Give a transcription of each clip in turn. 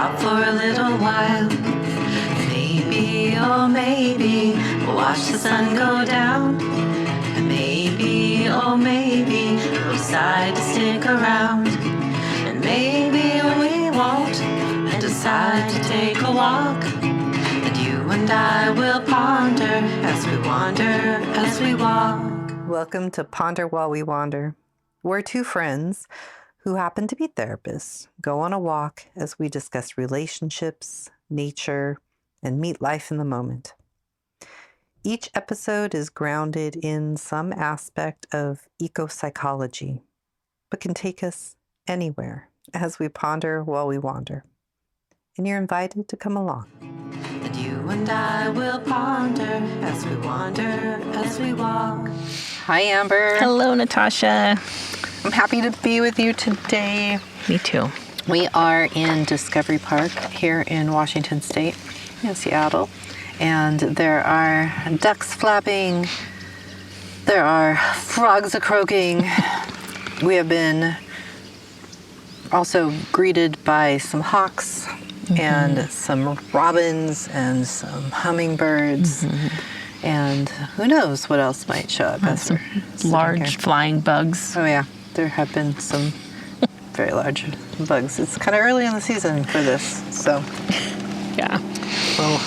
stop for a little while. Maybe, oh maybe, watch the sun go down. And maybe, oh maybe, we'll decide to stick around. And maybe we won't, and decide to take a walk. And you and I will ponder as we wander, as we walk. Welcome to Ponder While We Wander. We're two friends who happen to be therapists go on a walk as we discuss relationships, nature, and meet life in the moment. Each episode is grounded in some aspect of eco-psychology, but can take us anywhere as we ponder while we wander. And you're invited to come along. And you and I will ponder as we wander, as we walk. Hi, Amber. Hello, Natasha. I'm happy to be with you today. Me too. We are in Discovery Park here in Washington State, in Seattle. And there are ducks flapping. There are frogs a-croaking. We have been also greeted by some hawks and some robins and some hummingbirds. And who knows what else might show up. And some large flying bugs. Oh, yeah. There have been some very large bugs. It's kind of early in the season for this, so. Yeah. We'll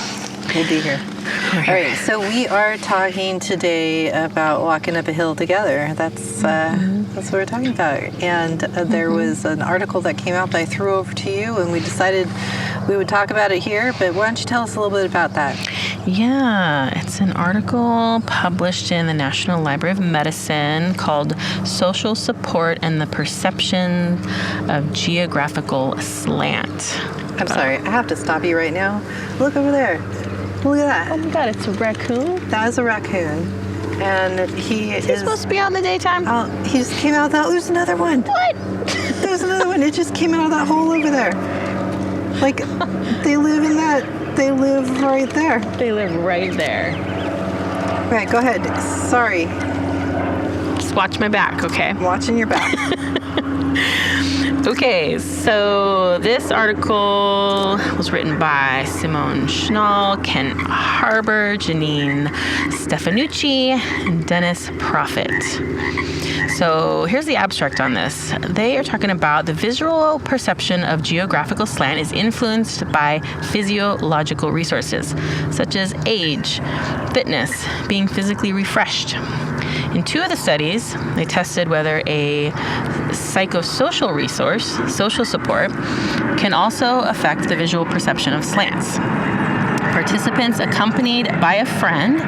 be here. All right, so we are talking today about walking up a hill together. That's what we're talking about. And there was an article that came out that I threw over to you, and we decided we would talk about it here. But why don't you tell us a little bit about that? Yeah, it's an article published in the National Library of Medicine called Social Support and the Perception of Geographical Slant. I'm sorry, I have to stop you right now. Look over there. Look at that. Oh my God, it's a raccoon? That is a raccoon. And Is he supposed to be out in the daytime? Oh, he just came out of that. There's another one. What? There's another one. It just came out of that hole over there. Like, they live in that. They live right there. They live right there. Right, go ahead. Sorry. Just watch my back, okay? I'm watching your back. Okay, so this article was written by Simone Schnall, Ken Harber, Janine Stefanucci, and Dennis Profit. So here's the abstract on this. They are talking about the visual perception of geographical slant is influenced by physiological resources, such as age, fitness, being physically refreshed. In two of the studies, they tested whether a psychosocial resource, social support, can also affect the visual perception of slants. Participants accompanied by a friend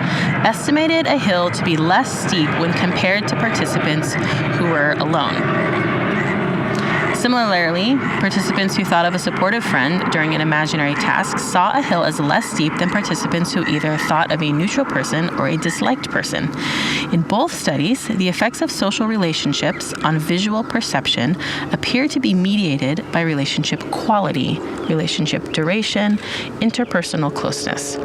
estimated a hill to be less steep when compared to participants who were alone. Similarly, participants who thought of a supportive friend during an imaginary task saw a hill as less steep than participants who either thought of a neutral person or a disliked person. In both studies, the effects of social relationships on visual perception appear to be mediated by relationship quality, relationship duration, interpersonal closeness.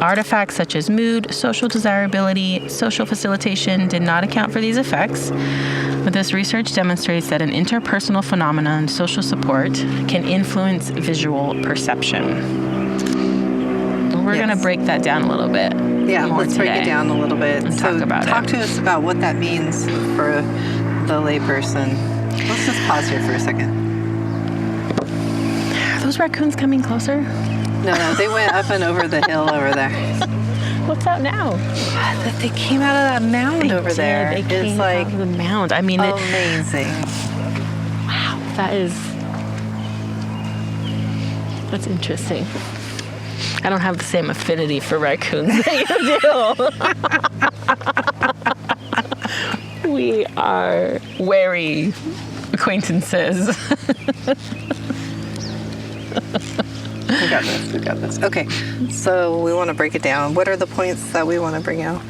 Artifacts such as mood, social desirability, social facilitation did not account for these effects, but this research demonstrates that an interpersonal phenomenon, social support, can influence visual perception. We're going to break that down a little bit. Yeah, let's break it down a little bit. And so talk to us about what that means for the layperson. Let's just pause here for a second. Are those raccoons coming closer? No, they went up and over the hill over there. What's out now? That they came out of that mound over there. They came out of the mound. I mean, amazing. Wow, that's interesting. I don't have the same affinity for raccoons that you do. We are wary acquaintances. We got this. Okay, so we want to break it down. What are the points that we want to bring out?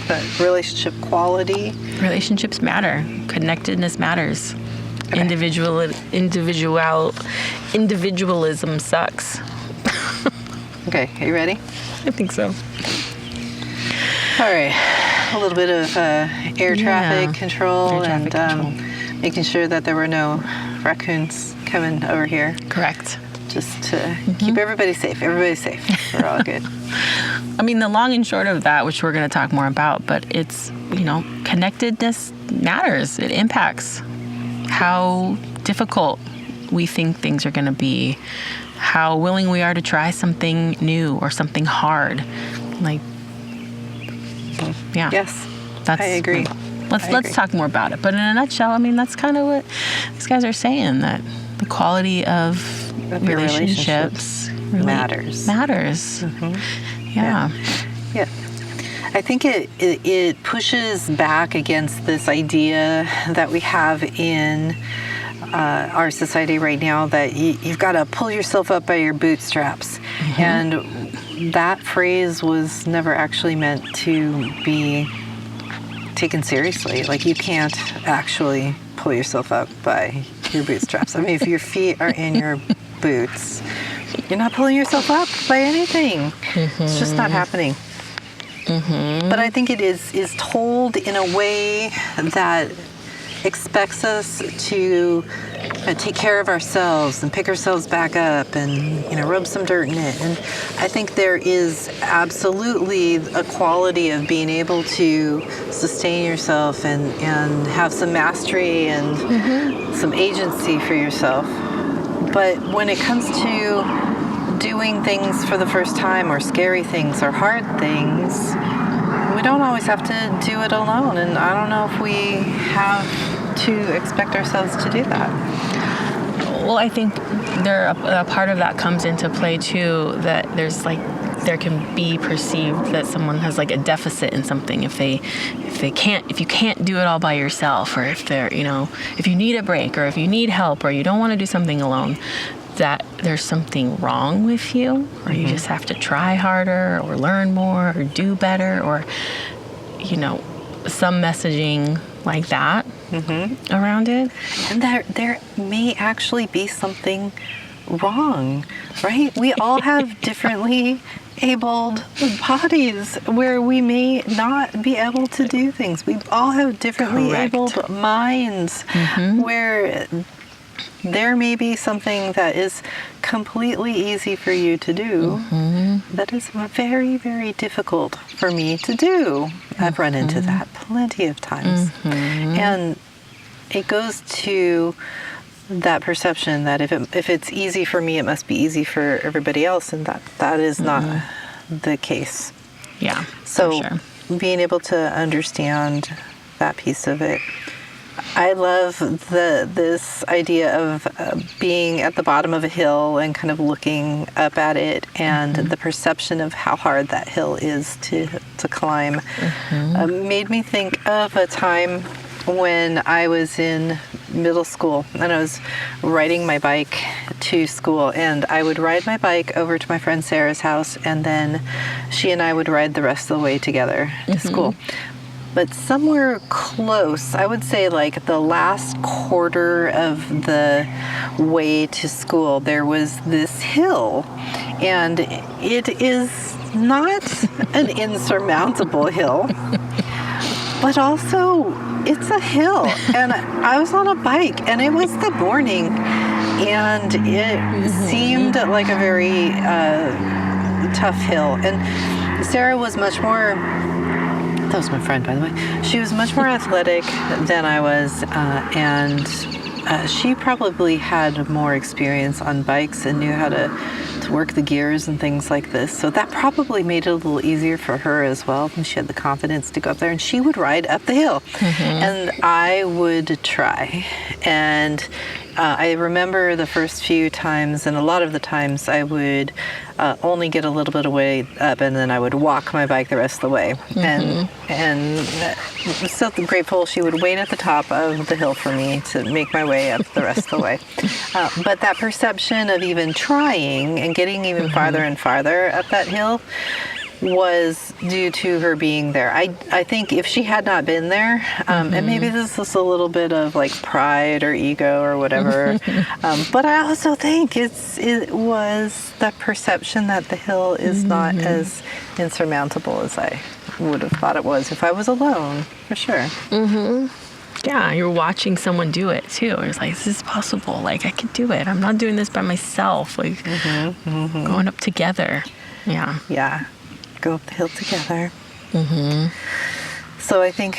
That relationship quality. Relationships matter. Connectedness matters. Okay. Individualism sucks. Okay, are you ready? I think so. All right, a little bit of air traffic control control. making sure that there were no raccoons coming over here. Correct. just to keep everybody safe. Everybody's safe. We're all good. I mean, the long and short of that, which we're going to talk more about, but it's, connectedness matters. It impacts how difficult we think things are going to be, how willing we are to try something new or something hard. Yes, I agree. Let's talk more about it. But in a nutshell, I mean, that's kind of what these guys are saying, that the quality of relationships really matters. Yeah. I think it pushes back against this idea that we have in our society right now that you've got to pull yourself up by your bootstraps. And that phrase was never actually meant to be taken seriously. Like, you can't actually pull yourself up by your bootstraps. I mean, if your feet are in your boots, you're not pulling yourself up by anything. It's just not happening. But I think it is told in a way that expects us to take care of ourselves and pick ourselves back up and rub some dirt in it. And I think there is absolutely a quality of being able to sustain yourself and have some mastery and some agency for yourself. But when it comes to doing things for the first time, or scary things or hard things, we don't always have to do it alone. And I don't know if we have to expect ourselves to do that. Well, I think a part of that comes into play too, that there can be perceived that someone has like a deficit in something if you can't do it all by yourself, or if you need a break, or if you need help, or you don't want to do something alone, that there's something wrong with you, or you just have to try harder or learn more or do better, or some messaging like that around it. And there may actually be something wrong, right? We all have differently abled bodies where we may not be able to do things. We all have differently abled minds where there may be something that is completely easy for you to do that is very, very difficult for me to do. I've run into that plenty of times. And it goes to that perception that if it's easy for me, it must be easy for everybody else, and that is not the case. Yeah. So for sure. Being able to understand that piece of it. I love this idea of being at the bottom of a hill and kind of looking up at it, and the perception of how hard that hill is to climb. Made me think of a time when I was in middle school and I was riding my bike to school, and I would ride my bike over to my friend Sarah's house, and then she and I would ride the rest of the way together to school. But somewhere close, I would say like the last quarter of the way to school, there was this hill, and it is not an insurmountable hill, but also it's a hill. And I was on a bike, and it was the morning, and it seemed like a very tough hill. And Sarah was much more... That was my friend, by the way. She was much more athletic than I was, and she probably had more experience on bikes and knew how to work the gears and things like this. So that probably made it a little easier for her as well. And she had the confidence to go up there, and she would ride up the hill, and I would try. And I remember the first few times, and a lot of the times I would only get a little bit of way up, and then I would walk my bike the rest of the way. And I'm so grateful she would wait at the top of the hill for me to make my way up the rest of the way. But that perception of even trying and getting even farther and farther up that hill was due to her being there. I think if she had not been there, and maybe this is a little bit of like pride or ego or whatever, but I also think it was the perception that the hill is not as insurmountable as I would have thought it was if I was alone, for sure. Yeah, you're watching someone do it too. It's like, this is possible. Like, I could do it. I'm not doing this by myself. Like, going up together. Yeah. Yeah. Go up the hill together. So I think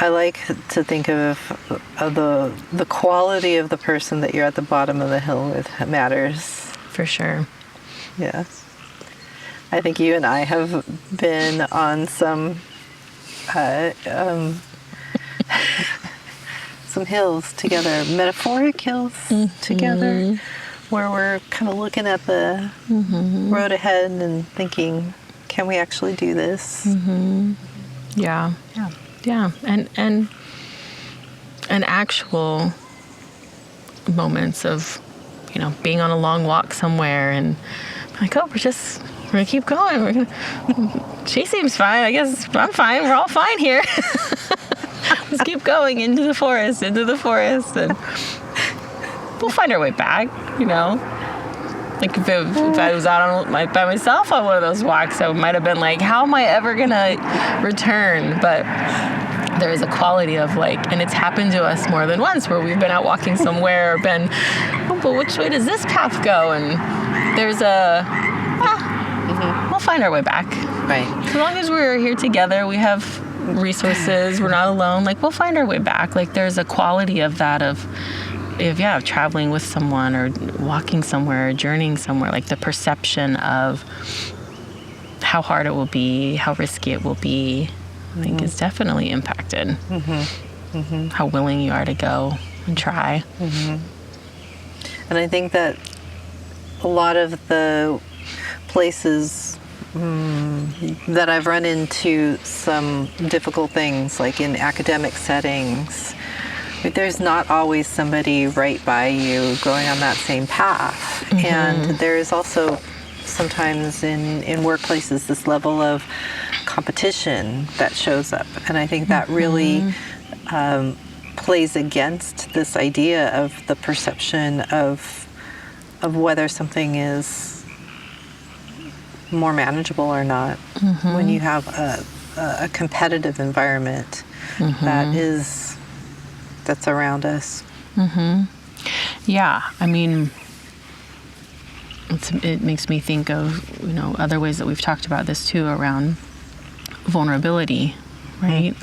I like to think of the quality of the person that you're at the bottom of the hill with matters. For sure. Yes. I think you and I have been on some hills together, metaphoric hills together, where we're kind of looking at the road ahead and thinking, can we actually do this? Yeah. Yeah. Yeah. And actual moments of, being on a long walk somewhere and like, oh, we're going to keep going. She seems fine. I guess I'm fine. We're all fine here. Let's keep going into the forest, and we'll find our way back, Like if I was out by myself on one of those walks, I might have been like, how am I ever going to return? But there is a quality of and it's happened to us more than once where we've been out walking somewhere or been, oh, but which way does this path go? And there's we'll find our way back. Right. As long as we're here together, we have resources, we're not alone, we'll find our way back. There's a quality of that of traveling with someone or walking somewhere or journeying somewhere, the perception of how hard it will be, how risky it will be, is definitely impacted. How willing you are to go and try. And I think that a lot of the places that I've run into some difficult things, like in academic settings, there's not always somebody right by you going on that same path. And there's also sometimes in workplaces this level of competition that shows up. And I think that really plays against this idea of the perception of whether something is more manageable or not when you have a competitive environment that's around us. Yeah, I mean, it makes me think of other ways that we've talked about this too around vulnerability, right?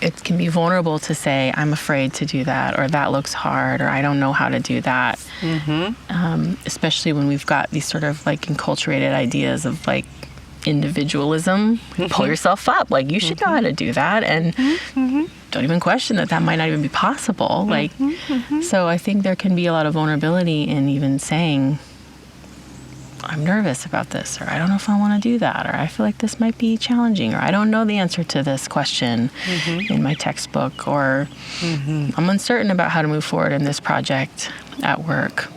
It can be vulnerable to say, I'm afraid to do that, or that looks hard, or I don't know how to do that. Especially when we've got these sort of enculturated ideas of individualism. Pull yourself up, you should know how to do that, and don't even question that might not even be possible. So I think there can be a lot of vulnerability in even saying, I'm nervous about this, or I don't know if I want to do that, or I feel like this might be challenging, or I don't know the answer to this question in my textbook, or I'm uncertain about how to move forward in this project at work.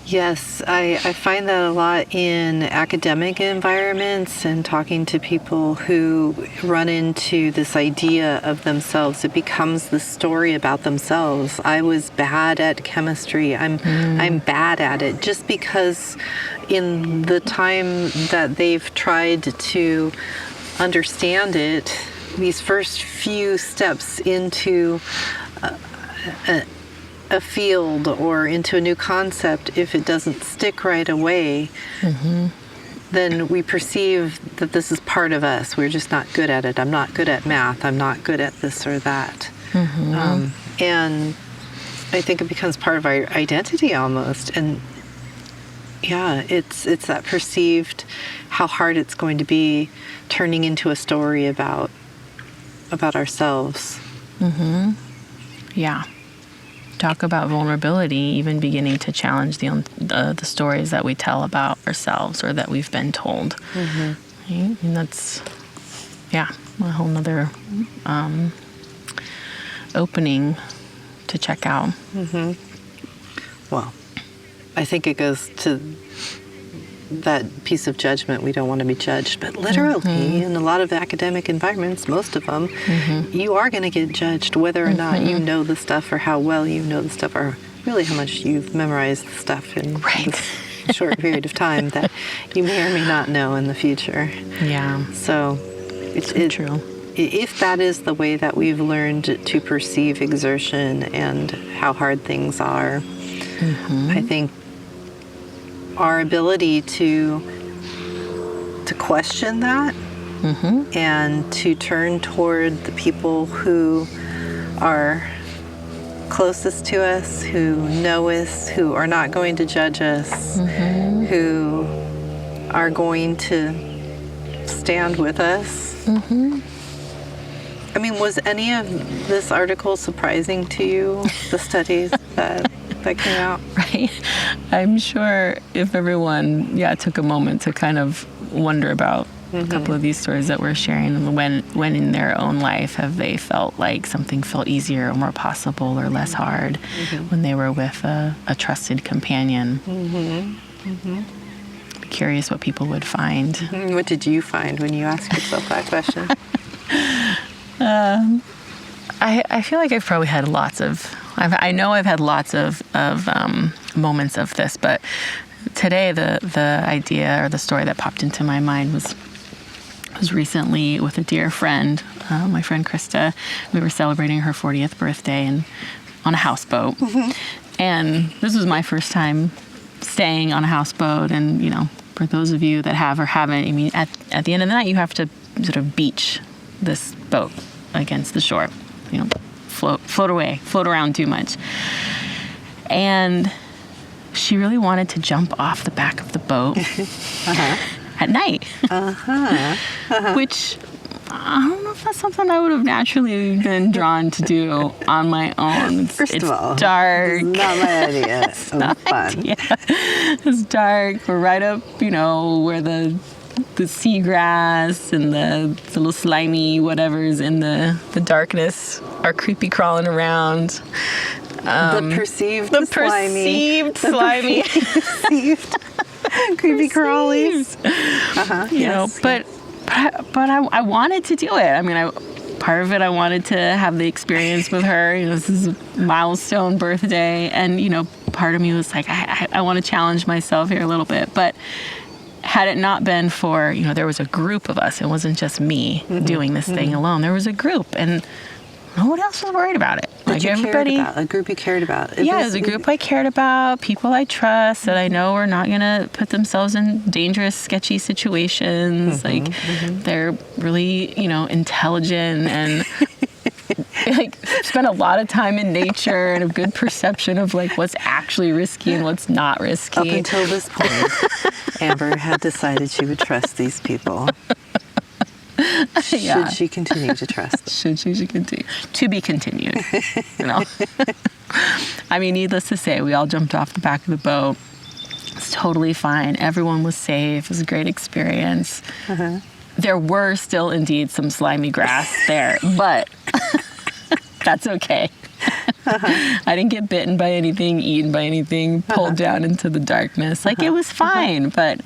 Yes, I find that a lot in academic environments and talking to people who run into this idea of themselves. It becomes the story about themselves. I was bad at chemistry. I'm bad at it, just because in the time that they've tried to understand it, these first few steps into a field or into a new concept, if it doesn't stick right away, then we perceive that this is part of us. We're just not good at it. I'm not good at math. I'm not good at this or that. And I think it becomes part of our identity almost. And yeah, it's that perceived how hard it's going to be turning into a story about ourselves. Yeah. Talk about vulnerability, even beginning to challenge the stories that we tell about ourselves or that we've been told. Right? And that's, a whole nother opening to check out. Well, I think it goes to that piece of judgment. We don't want to be judged, but literally in a lot of academic environments, most of them, you are going to get judged whether or not you know the stuff, or how well you know the stuff, or really how much you've memorized the stuff in this short period of time that you may or may not know in the future. Yeah. So it's true. if that is the way that we've learned to perceive exertion and how hard things are, I think our ability to question that and to turn toward the people who are closest to us, who know us, who are not going to judge us, who are going to stand with us. I mean, was any of this article surprising to you, the studies that came out? Right. I'm sure if everyone, took a moment to kind of wonder about a couple of these stories that we're sharing, when in their own life have they felt like something felt easier or more possible or less hard when they were with a trusted companion. Be curious what people would find. What did you find when you asked yourself that question? I feel like I've probably had I know I've had lots of moments of this, but today the idea or the story that popped into my mind was recently with a dear friend, my friend Krista. We were celebrating her 40th birthday and on a houseboat. And this was my first time staying on a houseboat. And, for those of you that have or haven't, I mean, at the end of the night, you have to sort of beach this boat against the shore, float around too much. And she really wanted to jump off the back of the boat at night, which I don't know if that's something I would have naturally been drawn to do on my own. First of all, dark. It's not my idea. It's not my idea. It's dark. We're right up, where the seagrass and the little slimy whatever's in the darkness are creepy crawling around. The perceived slimy. Creepy crawlies. But I wanted to do it. I mean, part of it, I wanted to have the experience with her. This is a milestone birthday. And, part of me was like, I want to challenge myself here a little bit. But had it not been for, there was a group of us. It wasn't just me doing this thing alone. There was a group. And no one else was worried about it. A group you cared about. It was a group I cared about, people I trust that I know are not going to put themselves in dangerous, sketchy situations. They're really, intelligent and spend a lot of time in nature and a good perception of what's actually risky and what's not risky. Up until this point, Amber had decided she would trust these people. Should she continue to trust? Should she continue? To be continued. I mean, needless to say, we all jumped off the back of the boat. It's totally fine. Everyone was safe. It was a great experience. There were still indeed some slimy grass there, but that's okay. I didn't get bitten by anything, eaten by anything, pulled down into the darkness. It was fine, but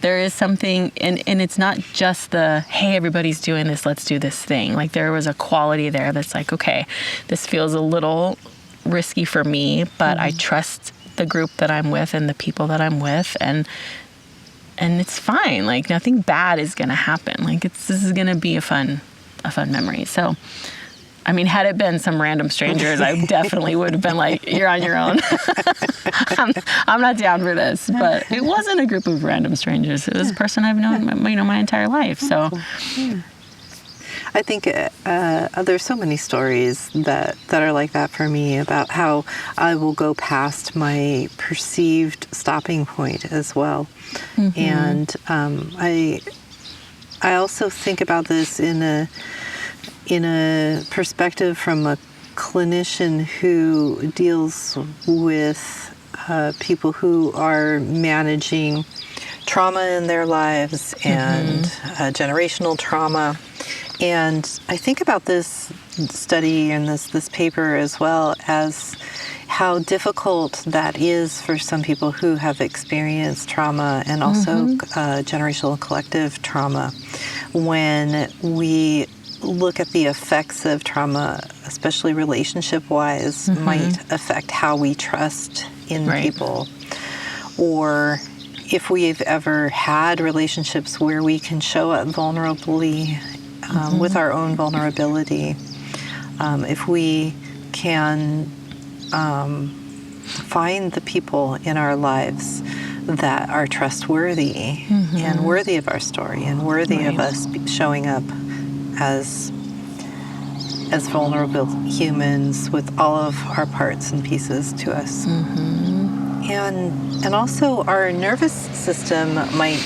there is something, and it's not just the, hey, everybody's doing this, let's do this thing. There was a quality there that's okay, this feels a little risky for me, but I trust the group that I'm with and the people that I'm with, and it's fine. Nothing bad is going to happen. This is going to be a fun memory. So, I mean, had it been some random strangers, I definitely would have been you're on your own. I'm not down for this. But it wasn't a group of random strangers. It was a person I've known, my entire life. So, I think there's so many stories that are like that for me about how I will go past my perceived stopping point as well. And I also think about this in a perspective from a clinician who deals with people who are managing trauma in their lives and generational trauma. And I think about this study and this paper as well as how difficult that is for some people who have experienced trauma and also generational collective trauma. When we look at the effects of trauma, especially relationship-wise, might affect how we trust in people. Or if we've ever had relationships where we can show up vulnerably with our own vulnerability. If we can find the people in our lives that are trustworthy and worthy of our story and worthy of us showing up as vulnerable humans with all of our parts and pieces to us. And also our nervous system might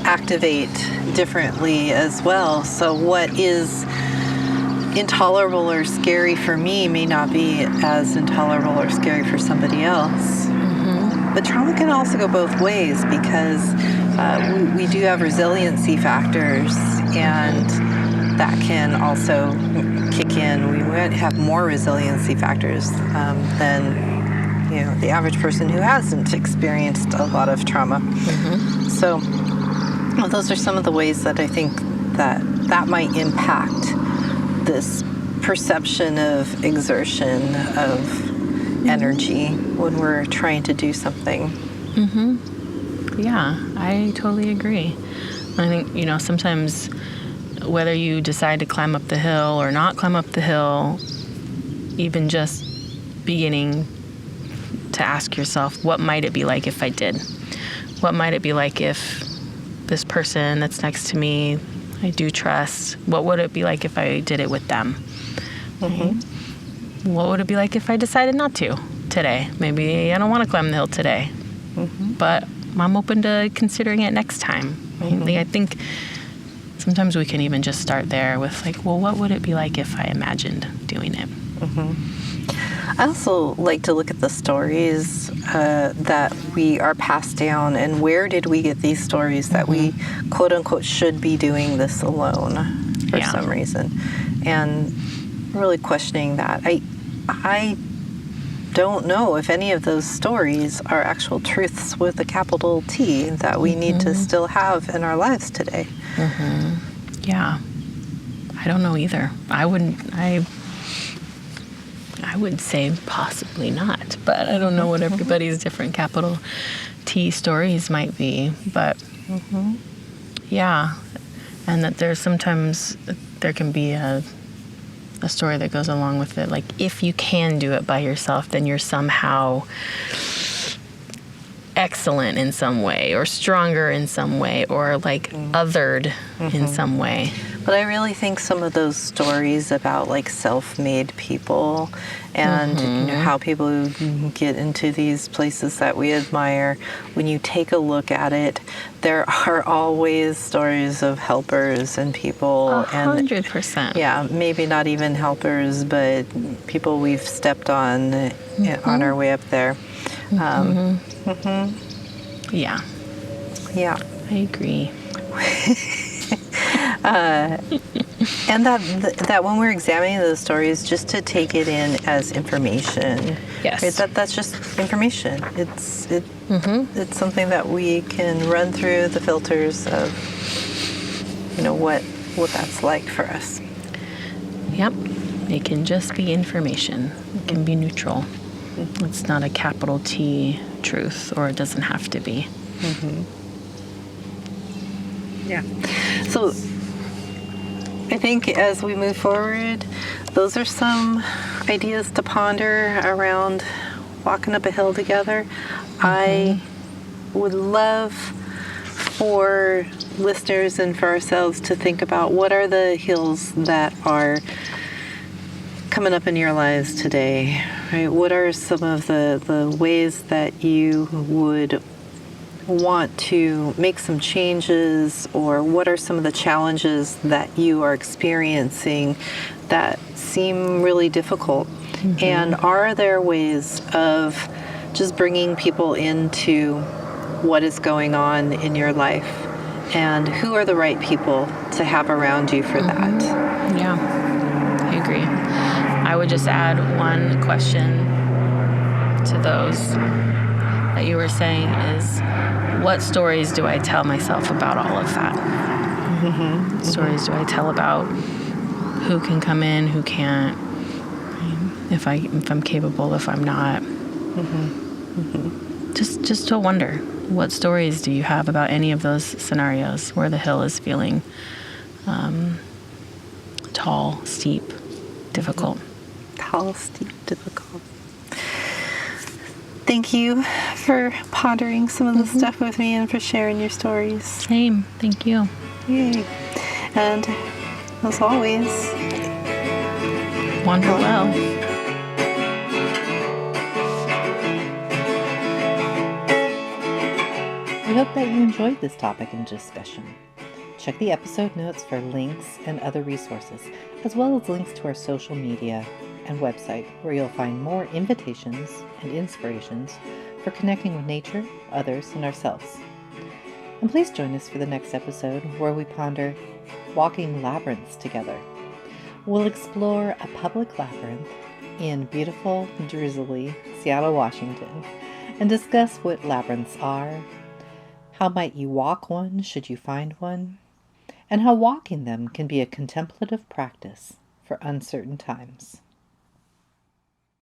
activate differently as well. So what is intolerable or scary for me may not be as intolerable or scary for somebody else. But trauma can also go both ways, because we do have resiliency factors, and that can also kick in. We might have more resiliency factors than the average person who hasn't experienced a lot of trauma. So those are some of the ways that I think that might impact this perception of exertion of energy when we're trying to do something. Yeah, I totally agree. I think, sometimes whether you decide to climb up the hill or not climb up the hill, even just beginning to ask yourself, what might it be like if I did? What might it be like if this person that's next to me, I do trust, what would it be like if I did it with them? Right? What would it be like if I decided not to today? Maybe I don't want to climb the hill today, but I'm open to considering it next time. Right? I think sometimes we can even just start there with what would it be like if I imagined doing it? I also like to look at the stories that we are passed down, and where did we get these stories that we quote unquote should be doing this alone for some reason, and really questioning that. I don't know if any of those stories are actual truths with a capital T that we need to still have in our lives today. Yeah, I don't know either. I would say possibly not, but I don't know what everybody's different capital T stories might be. But yeah, and that there's sometimes there can be a story that goes along with it. Like, if you can do it by yourself, then you're somehow excellent in some way, or stronger in some way, or othered in some way. But I really think some of those stories about self-made people and how people get into these places that we admire, when you take a look at it, there are always stories of helpers and people. 100%. Yeah, maybe not even helpers, but people we've stepped on our way up there. Yeah. Yeah. I agree. And that when we're examining those stories, just to take it in as information. Yes. Right? That's just information. It's something that we can run through the filters of, what that's like for us. Yep. It can just be information. It can be neutral. It's not a capital T truth, or it doesn't have to be. Yeah. So I think as we move forward, those are some ideas to ponder around walking up a hill together. I would love for listeners and for ourselves to think about, what are the hills that are coming up in your lives today, right? What are some of the ways that you would want to make some changes, or what are some of the challenges that you are experiencing that seem really difficult? And are there ways of just bringing people into what is going on in your life, and who are the right people to have around you for that? Yeah, I agree. I would just add one question to those that you were saying is, what stories do I tell myself about all of that? What stories do I tell about who can come in, who can't, if I'm capable, if I'm not? Just to wonder, what stories do you have about any of those scenarios where the hill is feeling tall, steep, difficult. Tall, steep, difficult. Thank you for pondering some of the stuff with me and for sharing your stories. Same. Thank you. Yay. And as always, Wander well. We hope that you enjoyed this topic and discussion. Check the episode notes for links and other resources, as well as links to our social media and website, where you'll find more invitations and inspirations for connecting with nature, others, and ourselves. And please join us for the next episode, where we ponder walking labyrinths together. We'll explore a public labyrinth in beautiful, drizzly Seattle, Washington, and discuss what labyrinths are, how might you walk one should you find one, and how walking them can be a contemplative practice for uncertain times.